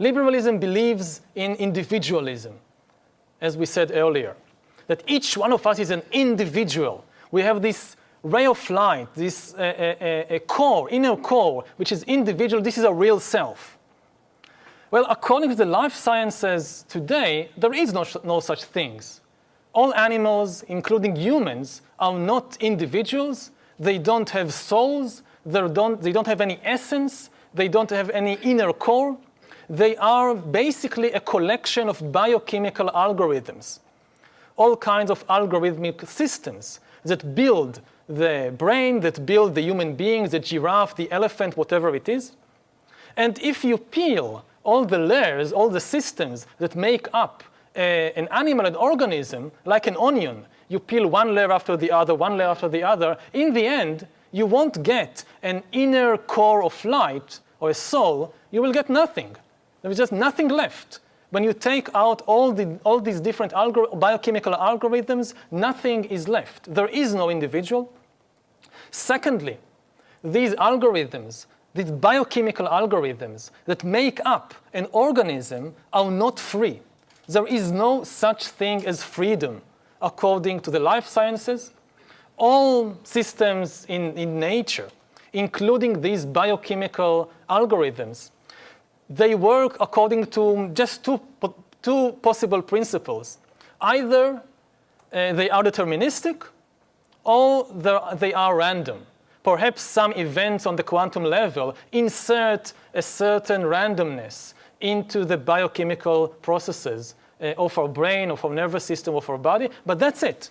Liberalism believes in individualism, as we said earlier, that each one of us is an individual. We have this ray of light, this core, inner core, which is individual. This is a real self. Well, according to the life sciences today, there is no such things. All animals, including humans, are not individuals. They don't have souls. They don't have any essence. They don't have any inner core. They are basically a collection of biochemical algorithms, all kinds of algorithmic systems that build the brain, that build the human beings, the giraffe, the elephant, whatever it is. And if you peel all the layers, all the systems that make up an animal, an organism, like an onion, you peel one layer after the other, one layer after the other, in the end, you won't get an inner core of light or a soul. You will get nothing. There is just nothing left. When you take out all these different biochemical algorithms, nothing is left. There is no individual. Secondly, these algorithms, these biochemical algorithms that make up an organism are not free. There is no such thing as freedom, according to the life sciences. All systems in nature, including these biochemical algorithms, they work according to just two possible principles. Either they are deterministic, or they are random. Perhaps some events on the quantum level insert a certain randomness into the biochemical processes of our brain, of our nervous system, of our body, but that's it.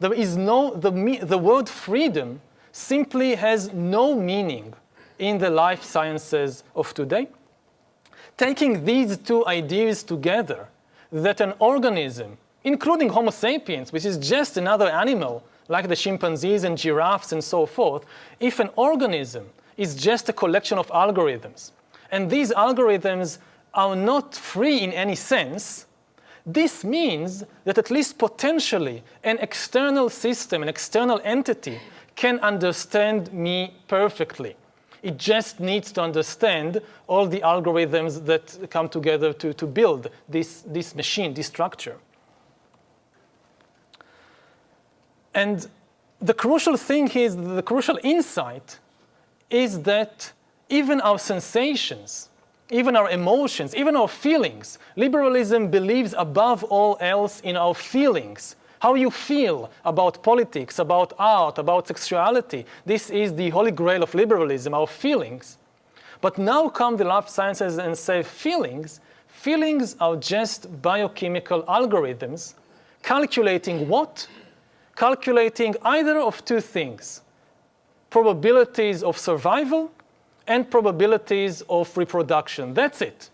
There is the word freedom simply has no meaning in the life sciences of today. Taking these two ideas together, that an organism, including Homo sapiens, which is just another animal, like the chimpanzees and giraffes and so forth, if an organism is just a collection of algorithms, and these algorithms are not free in any sense, this means that at least potentially an external system, an external entity, can understand me perfectly. It just needs to understand all the algorithms that come together to build this machine, this structure. And the crucial thing is, the crucial insight is that even our sensations, even our emotions, even our feelings, liberalism believes above all else in our feelings. How you feel about politics, about art, about sexuality. This is the holy grail of liberalism, our feelings. But now come the life sciences and say feelings are just biochemical algorithms calculating what? Calculating either of two things: probabilities of survival and probabilities of reproduction. That's it.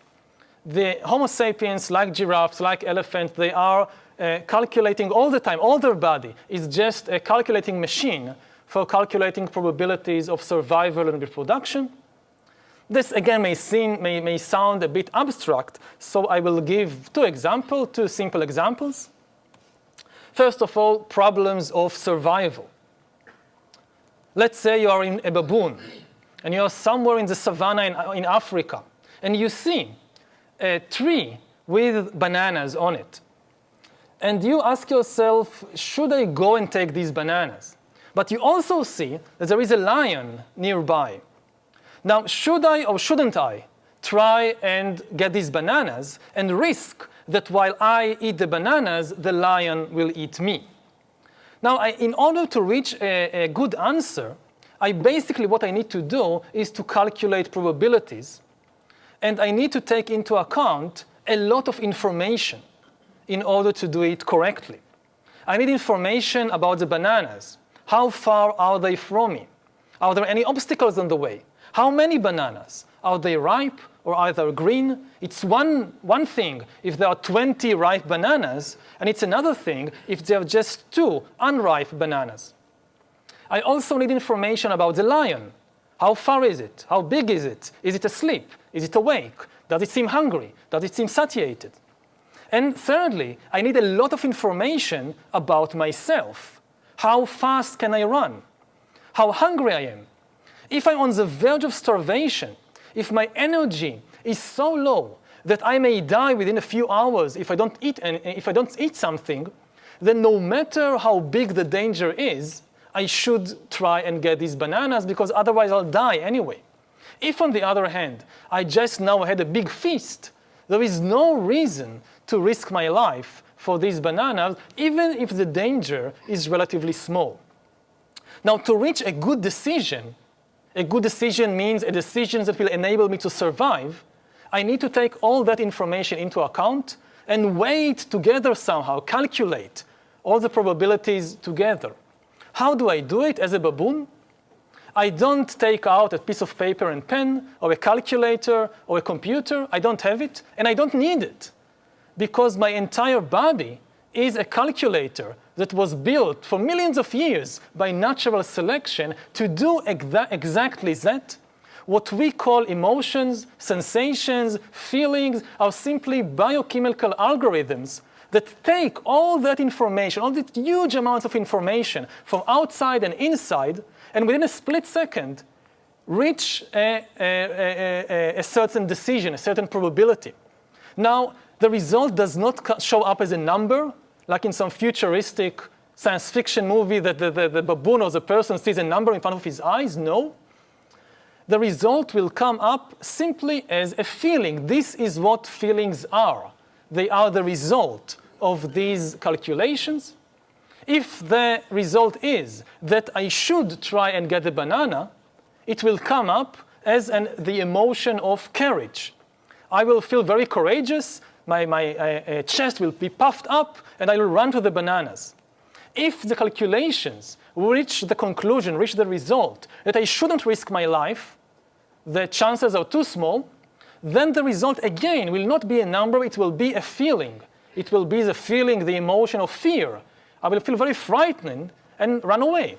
The Homo sapiens, like giraffes, like elephants, they are calculating all the time. All their body is just a calculating machine for calculating probabilities of survival and reproduction. This, again, may sound a bit abstract, so I will give two simple examples. First of all, problems of survival. Let's say you are in a baboon, and you are somewhere in the savannah in Africa, and you see a tree with bananas on it. And you ask yourself, should I go and take these bananas? But you also see that there is a lion nearby. Now, should I or shouldn't I try and get these bananas and risk that while I eat the bananas, the lion will eat me? Now, in order to reach a good answer, what I need to do is to calculate probabilities. And I need to take into account a lot of information in order to do it correctly. I need information about the bananas. How far are they from me? Are there any obstacles on the way? How many bananas? Are they ripe or are they green? It's one thing if there are 20 ripe bananas, and it's another thing if there are just 2 unripe bananas. I also need information about the lion. How far is it? How big is it? Is it asleep? Is it awake? Does it seem hungry? Does it seem satiated? And thirdly, I need a lot of information about myself. How fast can I run? How hungry I am? If I'm on the verge of starvation, if my energy is so low that I may die within a few hours if I don't eat something, then no matter how big the danger is, I should try and get these bananas because otherwise I'll die anyway. If, on the other hand, I just now had a big feast, there is no reason to risk my life for these bananas, even if the danger is relatively small. Now, to reach a good decision means a decision that will enable me to survive, I need to take all that information into account and weigh it together somehow, calculate all the probabilities together. How do I do it as a baboon? I don't take out a piece of paper and pen or a calculator or a computer. I don't have it, and I don't need it, because my entire body is a calculator that was built for millions of years by natural selection to do exactly that. What we call emotions, sensations, feelings are simply biochemical algorithms that take all that information, all these huge amounts of information from outside and inside, and within a split second, reach a certain decision, a certain probability. Now, the result does not show up as a number, like in some futuristic science fiction movie that the baboon or the person sees a number in front of his eyes. No. The result will come up simply as a feeling. This is what feelings are. They are the result of these calculations. If the result is that I should try and get the banana, it will come up as the emotion of courage. I will feel very courageous, my chest will be puffed up, and I will run to the bananas. If the calculations reach the conclusion, reach the result that I shouldn't risk my life, the chances are too small, then the result again will not be a number, it will be a feeling. It will be the feeling, the emotion of fear. I will feel very frightened and run away.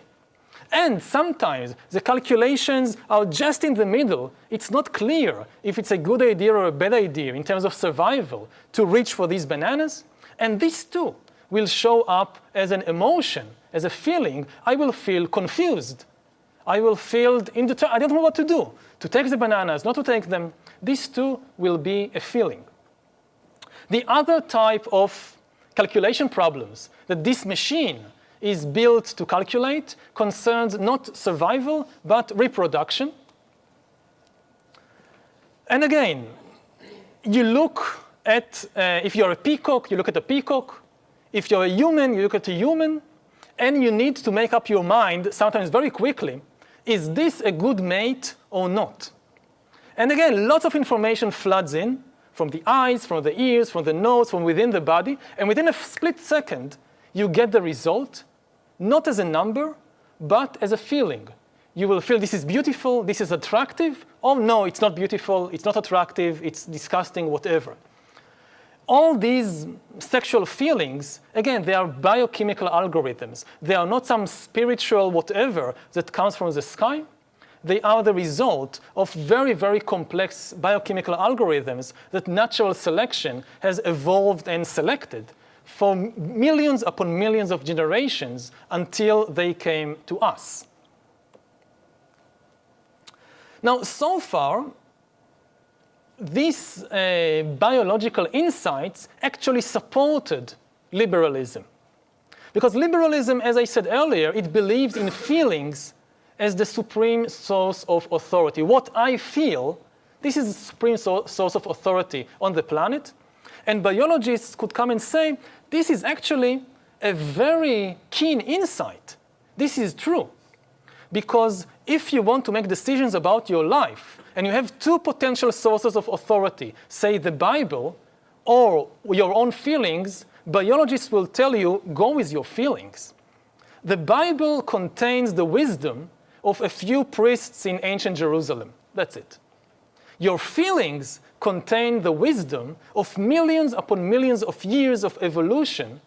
And sometimes the calculations are just in the middle. It's not clear if it's a good idea or a bad idea in terms of survival to reach for these bananas. And this too will show up as an emotion, as a feeling. I will feel confused. I will feel I don't know what to do. To take the bananas, not to take them. This too will be a feeling. The other type of calculation problems that this machine is built to calculate concerns not survival, but reproduction. And again, you look at, if you're a peacock, you look at a peacock. If you're a human, you look at a human. And you need to make up your mind, sometimes very quickly, is this a good mate or not? And again, lots of information floods in from the eyes, from the ears, from the nose, from within the body. And within a split second, you get the result, not as a number, but as a feeling. You will feel this is beautiful, this is attractive. Oh no, it's not beautiful, it's not attractive, it's disgusting, whatever. All these sexual feelings, again, they are biochemical algorithms. They are not some spiritual whatever that comes from the sky. They are the result of very, very complex biochemical algorithms that natural selection has evolved and selected for millions upon millions of generations until they came to us. Now, so far, these biological insights actually supported liberalism. Because liberalism, as I said earlier, it believes in feelings as the supreme source of authority. What I feel, this is the supreme source of authority on the planet. And biologists could come and say, this is actually a very keen insight. This is true. Because if you want to make decisions about your life, and you have two potential sources of authority, say the Bible or your own feelings, biologists will tell you, go with your feelings. The Bible contains the wisdom of a few priests in ancient Jerusalem. That's it. Your feelings contain the wisdom of millions upon millions of years of evolution.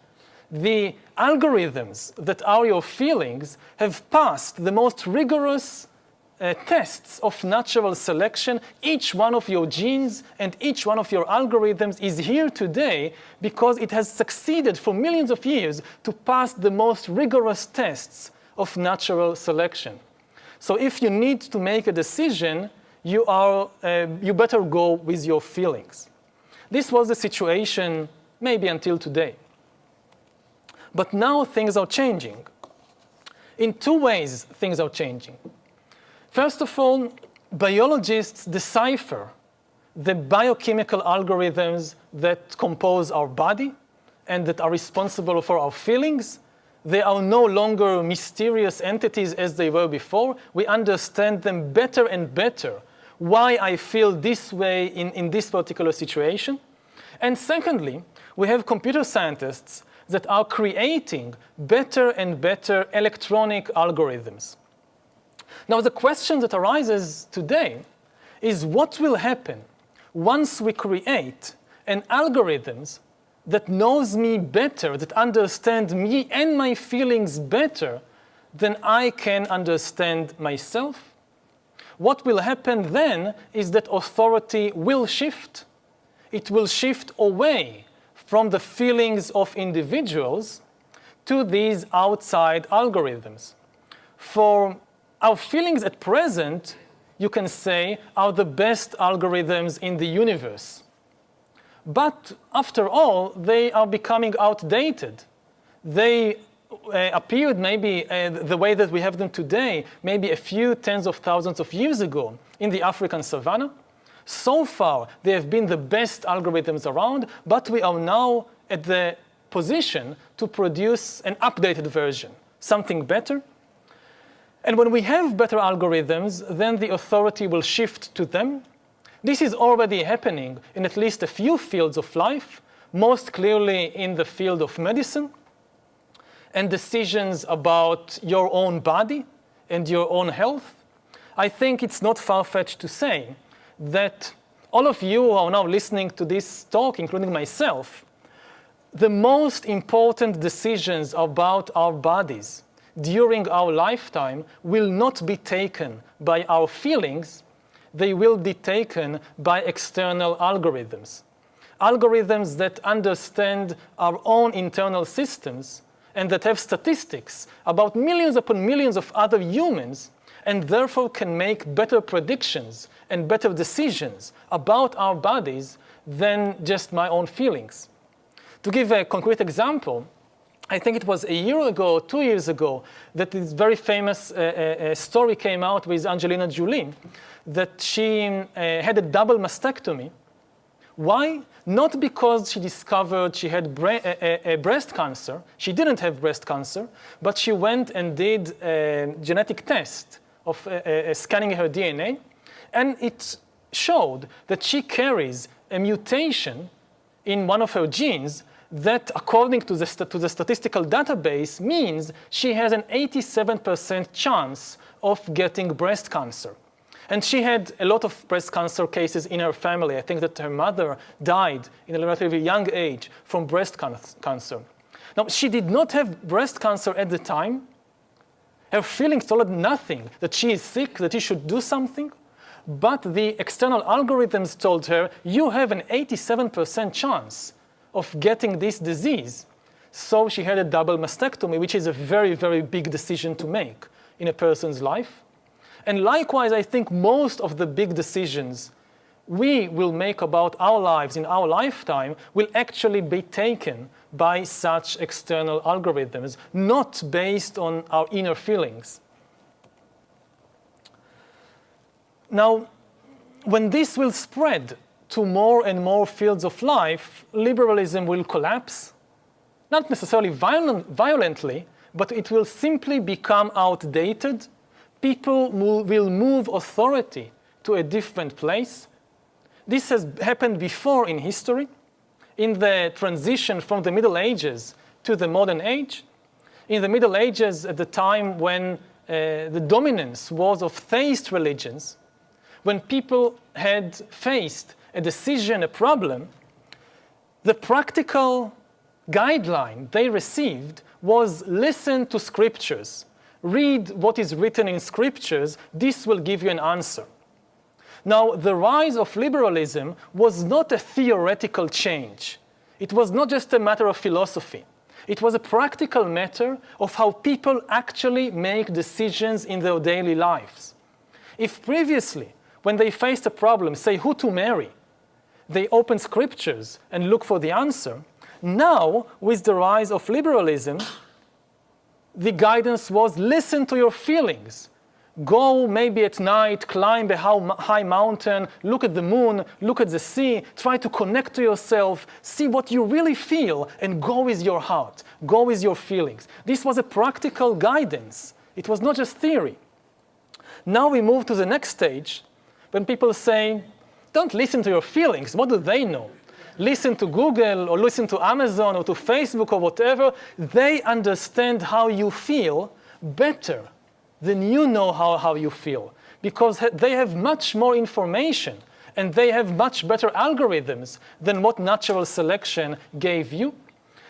The algorithms that are your feelings have passed the most rigorous tests of natural selection. Each one of your genes and each one of your algorithms is here today because it has succeeded for millions of years to pass the most rigorous tests of natural selection. So if you need to make a decision, you better go with your feelings. This was the situation maybe until today. But now things are changing. In two ways, things are changing. First of all, biologists decipher the biochemical algorithms that compose our body and that are responsible for our feelings. They are no longer mysterious entities as they were before. We understand them better and better, why I feel this way in this particular situation. And secondly, we have computer scientists that are creating better and better electronic algorithms. Now, the question that arises today is what will happen once we create an algorithm that knows me better, that understands me and my feelings better than I can understand myself? What will happen then is that authority will shift. It will shift away from the feelings of individuals to these outside algorithms. For our feelings at present, you can say, are the best algorithms in the universe. But after all, they are becoming outdated. They appeared maybe the way that we have them today, maybe a few tens of thousands of years ago in the African savannah. So far, they have been the best algorithms around, but we are now at the position to produce an updated version, something better. And when we have better algorithms, then the authority will shift to them. This is already happening in at least a few fields of life, most clearly in the field of medicine, and decisions about your own body and your own health. I think it's not far-fetched to say that all of you who are now listening to this talk, including myself, the most important decisions about our bodies during our lifetime will not be taken by our feelings, they will be taken by external algorithms. Algorithms that understand our own internal systems and that have statistics about millions upon millions of other humans and therefore can make better predictions and better decisions about our bodies than just my own feelings. To give a concrete example, I think it was a year ago, 2 years ago, that this very famous story came out with Angelina Jolie, that she had a double mastectomy. Why? Not because she discovered she had breast cancer. She didn't have breast cancer, but she went and did a genetic test of scanning her DNA, and it showed that she carries a mutation in one of her genes that, according to the statistical database, means she has an 87% chance of getting breast cancer. And she had a lot of breast cancer cases in her family. I think that her mother died in a relatively young age from breast cancer. Now, she did not have breast cancer at the time. Her feelings told her nothing, that she is sick, that she should do something. But the external algorithms told her, you have an 87% chance of getting this disease. So she had a double mastectomy, which is a very, very big decision to make in a person's life. And likewise, I think most of the big decisions we will make about our lives in our lifetime will actually be taken by such external algorithms, not based on our inner feelings. Now, when this will spread to more and more fields of life, liberalism will collapse, not necessarily violently, but it will simply become outdated. People will move authority to a different place. This has happened before in history, in the transition from the Middle Ages to the modern age. In the Middle Ages, at the time when the dominance was of theist religions, when people had faced a decision, a problem, the practical guideline they received was listen to scriptures. Read what is written in scriptures. This will give you an answer. Now, the rise of liberalism was not a theoretical change. It was not just a matter of philosophy. It was a practical matter of how people actually make decisions in their daily lives. If previously, when they faced a problem, say who to marry, they open scriptures and look for the answer. Now, with the rise of liberalism, the guidance was listen to your feelings. Go maybe at night, climb a high mountain, look at the moon, look at the sea, try to connect to yourself, see what you really feel, and go with your heart, go with your feelings. This was a practical guidance. It was not just theory. Now we move to the next stage, when people say, don't listen to your feelings, what do they know? Listen to Google, or listen to Amazon, or to Facebook, or whatever. They understand how you feel better than you know how you feel, because they have much more information and they have much better algorithms than what natural selection gave you.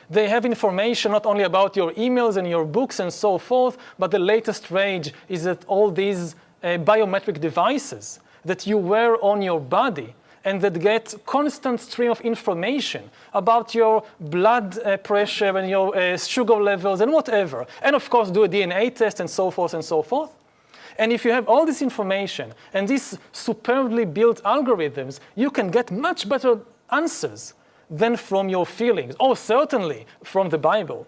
They have information not only about your emails and your books and so forth, but the latest rage is that all these biometric devices that you wear on your body and that get constant stream of information about your blood pressure and your sugar levels and whatever. And of course, do a DNA test and so forth and so forth. And if you have all this information and these superbly built algorithms, you can get much better answers than from your feelings, or certainly from the Bible.